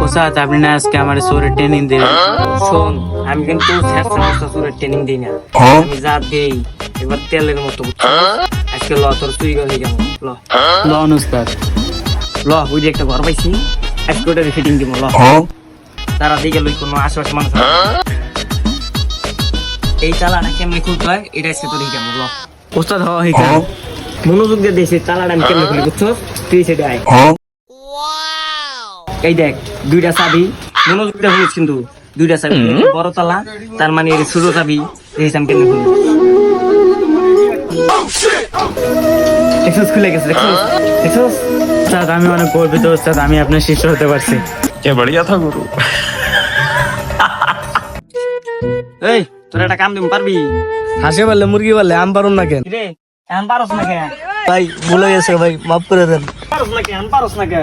ওস্তাদ আপনি না আজকে আমার সুরের ট্রেনিং দেন। শোন, আমি কিন্তু সুরের ট্রেনিং দিই না, আমি যা দেই এবার তেলের মতো বুঝছো? আজকে ল তোর চুরি করে কেমন ল লন ওস্তাদ। ল ওই যে একটা ঘর পাইছি, আজকে ওটার ফিটিং দিব ল। তারা দিকে লই কোনো আশেপাশে মানুষ আছে? এই চালাটা কেমনে খুলতে হয় এটা আজকে তোর কেমন ল। ওস্তাদ হ হিকা মনোযোগ দিয়ে দিয়েছি চালাটা আমি কেমনে খুলি বুঝছো? তুই সেটা আয়। এই দেখ দুইটা চাবি, মনোযোগ দিয়ে খুলিস কিন্তু দুইটা চাবি, বড় তালা তার মানে এটা ছোট চাবি, এই আমি কেমনে খুলি দেখছস খুলে গেছে দেখছস দেখছস। ওস্তাদ আমি অনেক গর্বিত ওস্তাদ, আমি আপনার শিষ্য হতে পারছি। क्या बढ़िया था गुरु। এই তোর একটা কাম দিম পারবি? হাসে পারলে মুরগি পারলে আম পারুন না কেন? রে এখন পারস না কে? ভাই ভুলে গেছে ভাই, মাফ করে দেন। পারস না কে? এখন পারস না কে?